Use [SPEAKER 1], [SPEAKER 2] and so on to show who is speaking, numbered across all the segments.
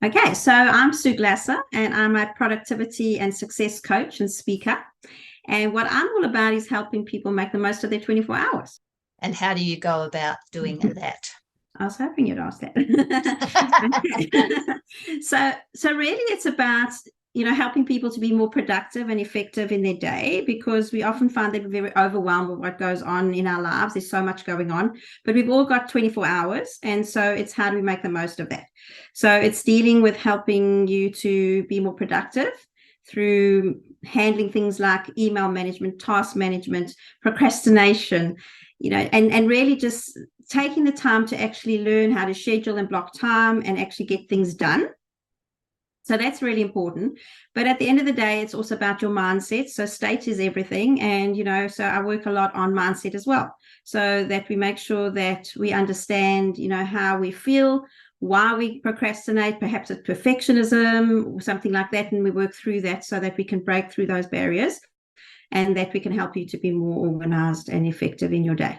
[SPEAKER 1] Okay, so I'm Sue Glasser, and I'm a productivity and success coach and speaker. And what I'm all about is helping people make the most of their 24 hours.
[SPEAKER 2] And how do you go about doing that?
[SPEAKER 1] I was hoping you'd ask that. So really it's about, helping people to be more productive and effective in their day, because we often find that we're very overwhelmed with what goes on in our lives. There's so much going on, but we've all got 24 hours. And so it's how do we make the most of that? So it's dealing with helping you to be more productive through handling things like email management, task management, procrastination, and really just taking the time to actually learn how to schedule and block time and actually get things done. So that's really important. But at the end of the day, it's also about your mindset. So state is everything. And, so I work a lot on mindset as well, so that we make sure that we understand, how we feel, why we procrastinate, perhaps it's perfectionism or something like that. And we work through that so that we can break through those barriers and that we can help you to be more organized and effective in your day.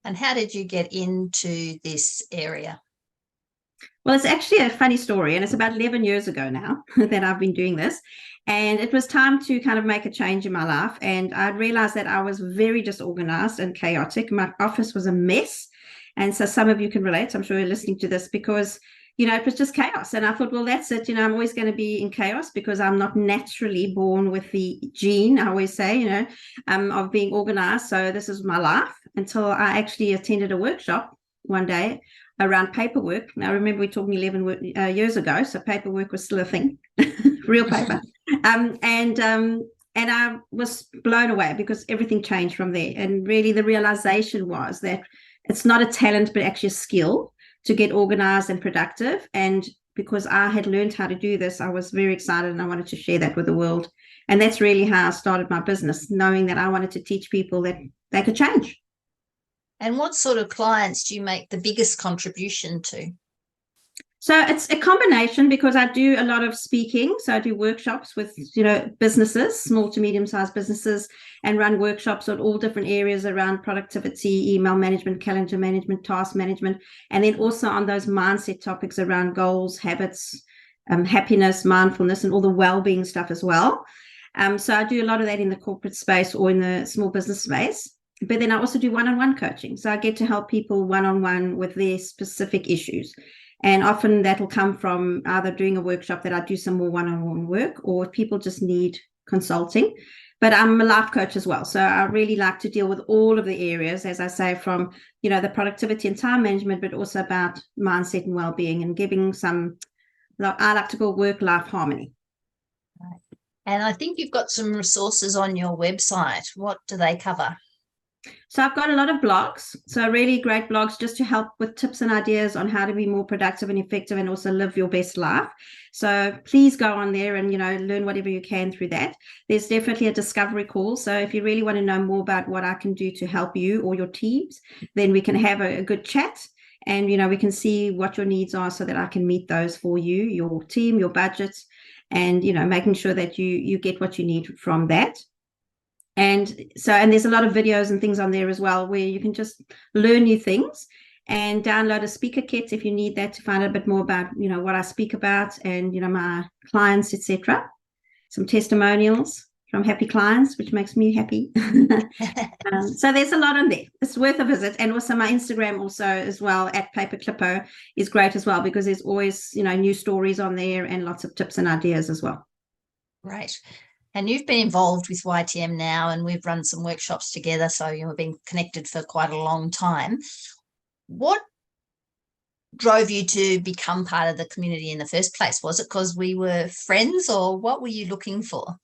[SPEAKER 2] And how did you get into this area?
[SPEAKER 1] Well, it's actually a funny story, and it's about 11 years ago now that I've been doing this. And it was time to kind of make a change in my life. And I realized that I was very disorganized and chaotic. My office was a mess. And so some of you can relate, I'm sure you're listening to this, because it was just chaos. And I thought, well, that's it. I'm always going to be in chaos because I'm not naturally born with the gene, I always say, of being organized. So this is my life, until I actually attended a workshop one day around paperwork. Now, remember, we're talking 11 years ago, so paperwork was still a thing, real paper. And I was blown away because everything changed from there. And really the realization was that it's not a talent, but actually a skill to get organized and productive. And because I had learned how to do this, I was very excited and I wanted to share that with the world. And that's really how I started my business, knowing that I wanted to teach people that they could change.
[SPEAKER 2] And what sort of clients do you make the biggest contribution to?
[SPEAKER 1] So it's a combination, because I do a lot of speaking. So I do workshops with, businesses, small to medium-sized businesses, and run workshops on all different areas around productivity, email management, calendar management, task management, and then also on those mindset topics around goals, habits, happiness, mindfulness, and all the well-being stuff as well. So I do a lot of that in the corporate space or in the small business space. But then I also do one-on-one coaching. So I get to help people one-on-one with their specific issues. And often that'll come from either doing a workshop that I do some more one-on-one work, or if people just need consulting. But I'm a life coach as well. So I really like to deal with all of the areas, as I say, from, the productivity and time management, but also about mindset and well-being, and giving some, I like to call work-life harmony.
[SPEAKER 2] Right. And I think you've got some resources on your website. What do they cover?
[SPEAKER 1] So I've got a lot of blogs, so really great blogs just to help with tips and ideas on how to be more productive and effective and also live your best life. So please go on there and, learn whatever you can through that. There's definitely a discovery call. So if you really want to know more about what I can do to help you or your teams, then we can have a good chat, and, we can see what your needs are so that I can meet those for you, your team, your budget, and, making sure that you get what you need from that. And there's a lot of videos and things on there as well, where you can just learn new things, and download a speaker kit if you need that to find out a bit more about, what I speak about, and, my clients, etc. Some testimonials from happy clients, which makes me happy. So there's a lot on there. It's worth a visit. And also my Instagram also as well, at Paperclippo, is great as well, because there's always, new stories on there and lots of tips and ideas as well.
[SPEAKER 2] Right. And you've been involved with YTM now, and we've run some workshops together. So you've been connected for quite a long time. What drove you to become part of the community in the first place? Was it because we were friends, or what were you looking for?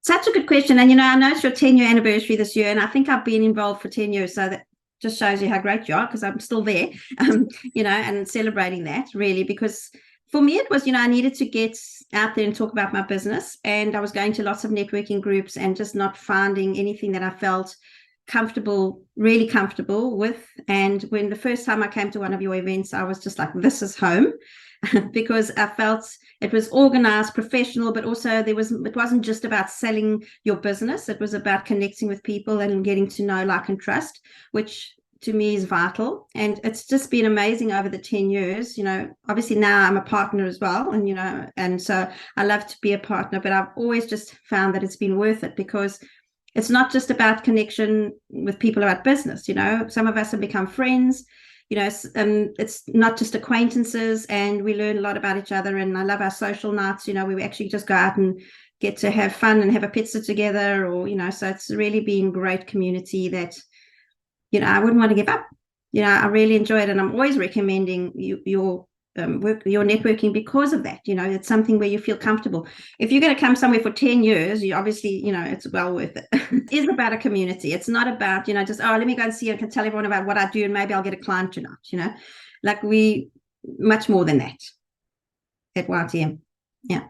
[SPEAKER 1] Such a good question. And, I know it's your 10-year anniversary this year, and I think I've been involved for 10 years. So that just shows you how great you are, because I'm still there, and celebrating that really, because for me, it was, I needed to get out there and talk about my business. And I was going to lots of networking groups and just not finding anything that I felt really comfortable with. And when the first time I came to one of your events, I was just like, this is home, because I felt it was organized, professional, but also it wasn't just about selling your business. It was about connecting with people and getting to know, like, and trust, which to me is vital, and it's just been amazing over the 10 years. Obviously now I'm a partner as well, and so I love to be a partner, but I've always just found that it's been worth it, because it's not just about connection with people about business. Some of us have become friends. It's not just acquaintances, and we learn a lot about each other. And I love our social nights. We actually just go out and get to have fun and have a pizza together, or so it's really been great community that I wouldn't want to give up. I really enjoy it, and I'm always recommending your networking because of that. It's something where you feel comfortable. If you're going to come somewhere for 10 years, you obviously, it's well worth it. It is about a community. It's not about, just, oh, let me go and see and can tell everyone about what I do, and maybe I'll get a client tonight. Like, we much more than that at YTM. Yeah.